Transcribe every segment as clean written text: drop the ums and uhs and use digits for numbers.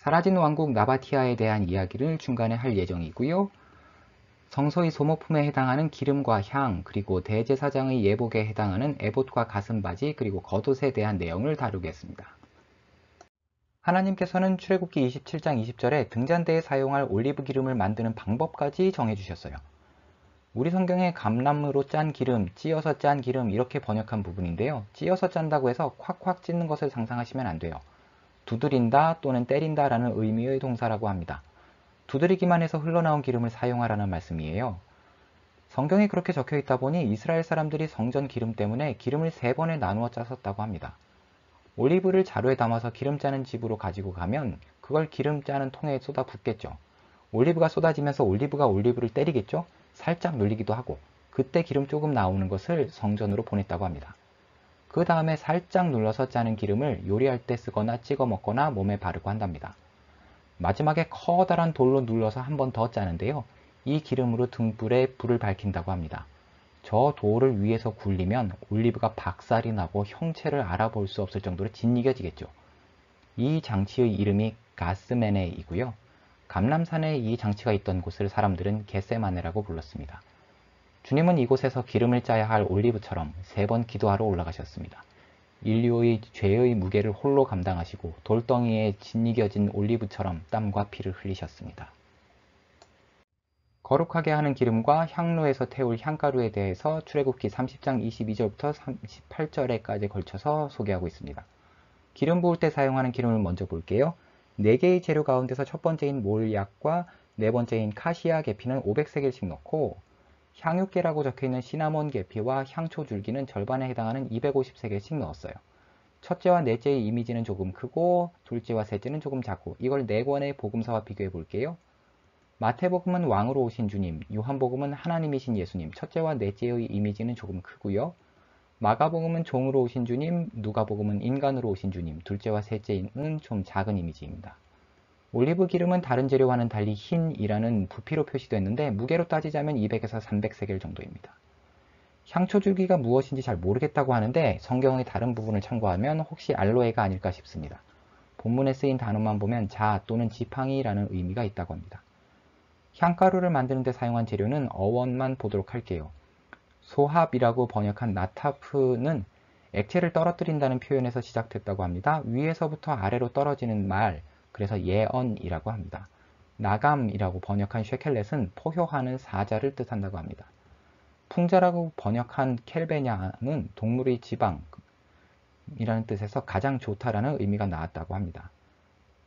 사라진 왕국 나바티아에 대한 이야기를 중간에 할 예정이고요. 성소의 소모품에 해당하는 기름과 향, 그리고 대제사장의 예복에 해당하는 에봇과 가슴바지, 그리고 겉옷에 대한 내용을 다루겠습니다. 하나님께서는 출애굽기 27장 20절에 등잔대에 사용할 올리브 기름을 만드는 방법까지 정해주셨어요. 우리 성경에 감람으로 짠 기름, 찧어서 짠 기름 이렇게 번역한 부분인데요. 찧어서 짠다고 해서 콱콱 찢는 것을 상상하시면 안 돼요. 두드린다 또는 때린다 라는 의미의 동사라고 합니다. 두드리기만 해서 흘러나온 기름을 사용하라는 말씀이에요. 성경에 그렇게 적혀 있다 보니 이스라엘 사람들이 성전 기름 때문에 기름을 3번에 나누어 짰었다고 합니다. 올리브를 자루에 담아서 기름 짜는 집으로 가지고 가면 그걸 기름 짜는 통에 쏟아 붓겠죠. 올리브가 쏟아지면서 올리브가 올리브를 때리겠죠. 살짝 눌리기도 하고 그때 기름 조금 나오는 것을 성전으로 보냈다고 합니다. 그 다음에 살짝 눌러서 짜는 기름을 요리할 때 쓰거나 찍어 먹거나 몸에 바르고 한답니다. 마지막에 커다란 돌로 눌러서 한 번 더 짜는데요. 이 기름으로 등불에 불을 밝힌다고 합니다. 저 돌을 위에서 굴리면 올리브가 박살이 나고 형체를 알아볼 수 없을 정도로 짓이겨지겠죠. 이 장치의 이름이 가스메네이고요. 감람산에 이 장치가 있던 곳을 사람들은 겟세마네라고 불렀습니다. 주님은 이곳에서 기름을 짜야 할 올리브처럼 3번 기도하러 올라가셨습니다. 인류의 죄의 무게를 홀로 감당하시고 돌덩이에 짓이겨진 올리브처럼 땀과 피를 흘리셨습니다. 거룩하게 하는 기름과 향로에서 태울 향가루에 대해서 출애굽기 30장 22절부터 38절에까지 걸쳐서 소개하고 있습니다. 기름 부을 때 사용하는 기름을 먼저 볼게요. 4개의 재료 가운데서 첫 번째인 몰약과 네 번째인 카시아 계피는 500세겔씩 넣고 향유깨라고 적혀있는 시나몬 계피와 향초 줄기는 절반에 해당하는 250세겔씩 넣었어요. 첫째와 넷째의 이미지는 조금 크고 둘째와 셋째는 조금 작고 이걸 4권의 복음서와 비교해 볼게요. 마태복음은 왕으로 오신 주님, 요한복음은 하나님이신 예수님, 첫째와 넷째의 이미지는 조금 크고요. 마가복음은 종으로 오신 주님, 누가복음은 인간으로 오신 주님, 둘째와 셋째는 좀 작은 이미지입니다. 올리브 기름은 다른 재료와는 달리 흰이라는 부피로 표시됐는데 무게로 따지자면 200에서 300세겔 정도입니다. 향초 줄기가 무엇인지 잘 모르겠다고 하는데 성경의 다른 부분을 참고하면 혹시 알로에가 아닐까 싶습니다. 본문에 쓰인 단어만 보면 자 또는 지팡이라는 의미가 있다고 합니다. 향가루를 만드는 데 사용한 재료는 어원만 보도록 할게요. 소합이라고 번역한 나타프는 액체를 떨어뜨린다는 표현에서 시작됐다고 합니다. 위에서부터 아래로 떨어지는 말, 그래서 예언이라고 합니다. 나감이라고 번역한 쉐켈렛은 포효하는 사자를 뜻한다고 합니다. 풍자라고 번역한 켈베냐는 동물의 지방이라는 뜻에서 가장 좋다라는 의미가 나왔다고 합니다.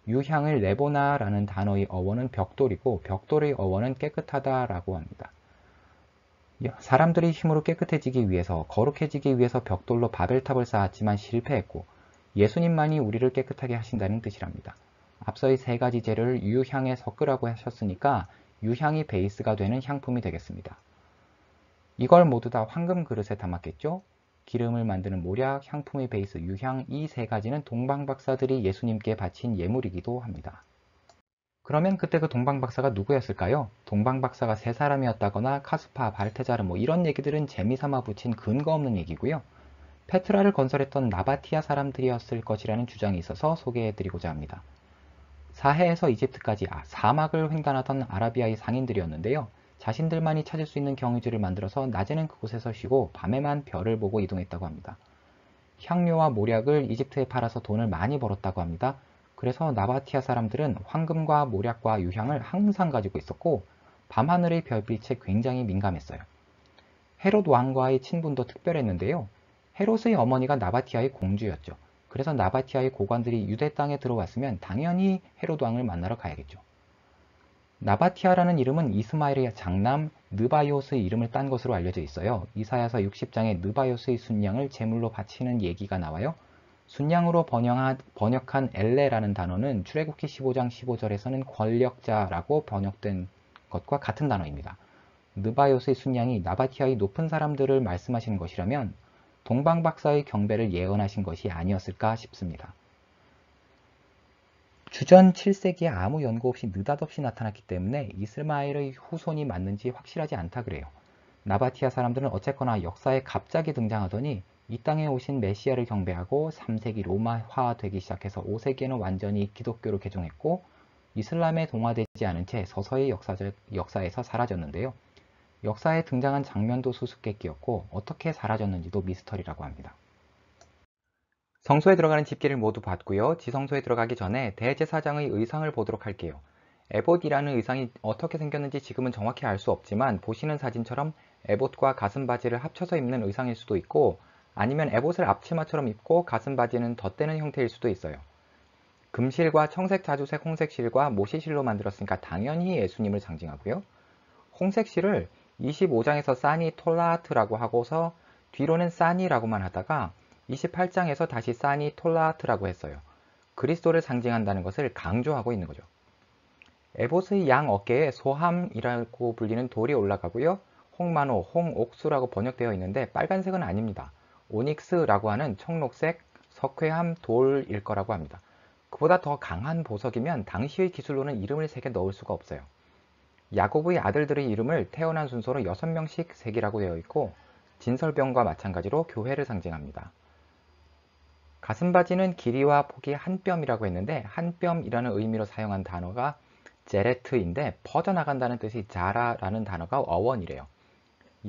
유향을 레보나라는 단어의 어원은 벽돌이고 벽돌의 어원은 깨끗하다라고 합니다. 사람들이 힘으로 깨끗해지기 위해서 거룩해지기 위해서 벽돌로 바벨탑을 쌓았지만 실패했고 예수님만이 우리를 깨끗하게 하신다는 뜻이랍니다. 앞서의 3가지 재료를 유향에 섞으라고 하셨으니까 유향이 베이스가 되는 향품이 되겠습니다. 이걸 모두 다 황금 그릇에 담았겠죠? 기름을 만드는 모략, 향품의 베이스, 유향 이 3가지는 동방박사들이 예수님께 바친 예물이기도 합니다. 그러면 그때 그 동방박사가 누구였을까요? 동방박사가 3사람이었다거나 카스파, 발테자르 이런 얘기들은 재미삼아 붙인 근거 없는 얘기고요. 페트라를 건설했던 나바티아 사람들이었을 것이라는 주장이 있어서 소개해드리고자 합니다. 사해에서 이집트까지 사막을 횡단하던 아라비아의 상인들이었는데요. 자신들만이 찾을 수 있는 경유지를 만들어서 낮에는 그곳에서 쉬고 밤에만 별을 보고 이동했다고 합니다. 향료와 모략을 이집트에 팔아서 돈을 많이 벌었다고 합니다. 그래서 나바티아 사람들은 황금과 모략과 유향을 항상 가지고 있었고 밤하늘의 별빛에 굉장히 민감했어요. 헤롯 왕과의 친분도 특별했는데요. 헤롯의 어머니가 나바티아의 공주였죠. 그래서 나바티아의 고관들이 유대 땅에 들어왔으면 당연히 헤롯 왕을 만나러 가야겠죠. 나바티아라는 이름은 이스마엘의 장남 느바이옷의 이름을 딴 것으로 알려져 있어요. 이사야서 60장에 느바이옷의 순양을 제물로 바치는 얘기가 나와요. 순양으로 번역한 엘레라는 단어는 출애굽기 15장 15절에서는 권력자라고 번역된 것과 같은 단어입니다. 느바이옷의 순양이 나바티아의 높은 사람들을 말씀하시는 것이라면 동방박사의 경배를 예언하신 것이 아니었을까 싶습니다. 주전 7세기에 아무 연고 없이 느닷없이 나타났기 때문에 이스마엘의 후손이 맞는지 확실하지 않다 그래요. 나바티아 사람들은 어쨌거나 역사에 갑자기 등장하더니 이 땅에 오신 메시아를 경배하고 3세기 로마화 되기 시작해서 5세기에는 완전히 기독교로 개종했고 이슬람에 동화되지 않은 채 서서히 역사에서 사라졌는데요. 역사에 등장한 장면도 수수께끼였고 어떻게 사라졌는지도 미스터리라고 합니다. 성소에 들어가는 집기를 모두 봤고요. 지성소에 들어가기 전에 대제사장의 의상을 보도록 할게요. 에봇이라는 의상이 어떻게 생겼는지 지금은 정확히 알 수 없지만 보시는 사진처럼 에봇과 가슴바지를 합쳐서 입는 의상일 수도 있고 아니면 에봇을 앞치마처럼 입고 가슴바지는 덧대는 형태일 수도 있어요. 금실과 청색, 자주색, 홍색실과 모시실로 만들었으니까 당연히 예수님을 상징하고요. 홍색실을 25장에서 사니 톨라하트라고 하고서 뒤로는 사니라고만 하다가 28장에서 다시 사니 톨라하트라고 했어요. 그리스도를 상징한다는 것을 강조하고 있는 거죠. 에봇의 양 어깨에 소함이라고 불리는 돌이 올라가고요. 홍만호, 홍옥수라고 번역되어 있는데 빨간색은 아닙니다. 오닉스라고 하는 청록색 석회암 돌일 거라고 합니다. 그보다 더 강한 보석이면 당시의 기술로는 이름을 새겨 넣을 수가 없어요. 야곱의 아들들의 이름을 태어난 순서로 6명씩 새기라고 되어 있고 진설병과 마찬가지로 교회를 상징합니다. 가슴바지는 길이와 폭이 한 뼘이라고 했는데 한 뼘이라는 의미로 사용한 단어가 제레트인데 퍼져나간다는 뜻이 자라라는 단어가 어원이래요.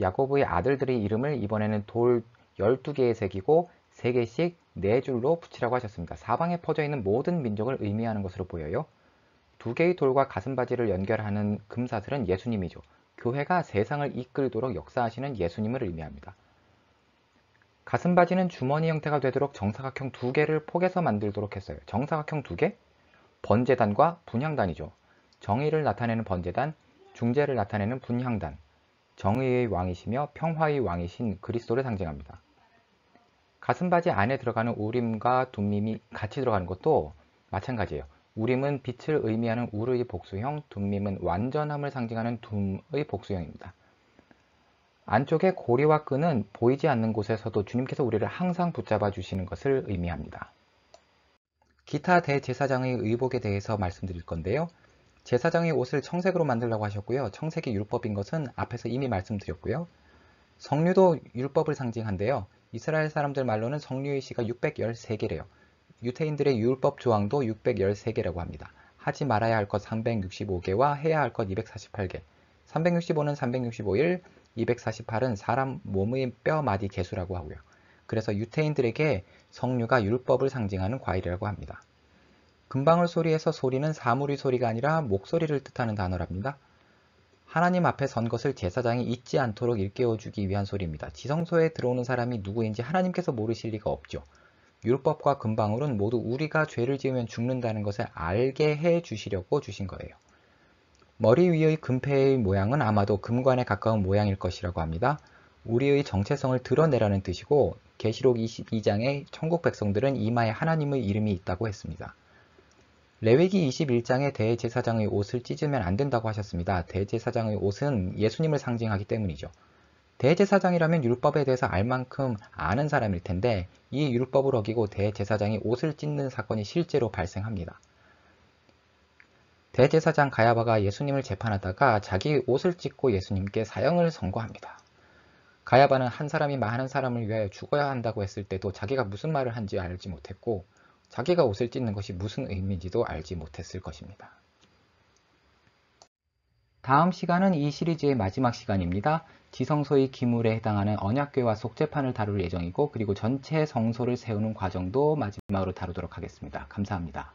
야곱의 아들들의 이름을 이번에는 돌 12개에 새기고 3개씩 4줄로 붙이라고 하셨습니다. 사방에 퍼져 있는 모든 민족을 의미하는 것으로 보여요. 2개의 돌과 가슴바지를 연결하는 금사슬은 예수님이죠. 교회가 세상을 이끌도록 역사하시는 예수님을 의미합니다. 가슴바지는 주머니 형태가 되도록 정사각형 2개를 포개서 만들도록 했어요. 정사각형 2개? 번제단과 분향단이죠. 정의를 나타내는 번제단, 중재를 나타내는 분향단, 정의의 왕이시며 평화의 왕이신 그리스도를 상징합니다. 가슴바지 안에 들어가는 우림과 둠밈이 같이 들어가는 것도 마찬가지예요. 우림은 빛을 의미하는 울의 복수형, 둠밈은 완전함을 상징하는 둠의 복수형입니다. 안쪽에 고리와 끈은 보이지 않는 곳에서도 주님께서 우리를 항상 붙잡아 주시는 것을 의미합니다. 기타 대제사장의 의복에 대해서 말씀드릴 건데요. 제사장의 옷을 청색으로 만들라고 하셨고요. 청색이 율법인 것은 앞에서 이미 말씀드렸고요. 성류도 율법을 상징한데요. 이스라엘 사람들 말로는 성류의 시가 613개래요. 유태인들의 율법 조항도 613개라고 합니다. 하지 말아야 할 것 365개와 해야 할 것 248개. 365는 365일, 248은 사람 몸의 뼈 마디 개수라고 하고요. 그래서 유태인들에게 성류가 율법을 상징하는 과일이라고 합니다. 금방울 소리에서 소리는 사물의 소리가 아니라 목소리를 뜻하는 단어랍니다. 하나님 앞에 선 것을 제사장이 잊지 않도록 일깨워주기 위한 소리입니다. 지성소에 들어오는 사람이 누구인지 하나님께서 모르실 리가 없죠. 율법과 금방울은 모두 우리가 죄를 지으면 죽는다는 것을 알게 해 주시려고 주신 거예요. 머리 위의 금패의 모양은 아마도 금관에 가까운 모양일 것이라고 합니다. 우리의 정체성을 드러내라는 뜻이고 계시록 22장에 천국 백성들은 이마에 하나님의 이름이 있다고 했습니다. 레위기 21장에 대제사장의 옷을 찢으면 안 된다고 하셨습니다. 대제사장의 옷은 예수님을 상징하기 때문이죠. 대제사장이라면 율법에 대해서 알 만큼 아는 사람일 텐데 이 율법을 어기고 대제사장이 옷을 찢는 사건이 실제로 발생합니다. 대제사장 가야바가 예수님을 재판하다가 자기 옷을 찢고 예수님께 사형을 선고합니다. 가야바는 한 사람이 많은 사람을 위하여 죽어야 한다고 했을 때도 자기가 무슨 말을 한지 알지 못했고 자기가 옷을 찢는 것이 무슨 의미인지도 알지 못했을 것입니다. 다음 시간은 이 시리즈의 마지막 시간입니다. 지성소의 기물에 해당하는 언약궤와 속죄판을 다룰 예정이고 그리고 전체 성소를 세우는 과정도 마지막으로 다루도록 하겠습니다. 감사합니다.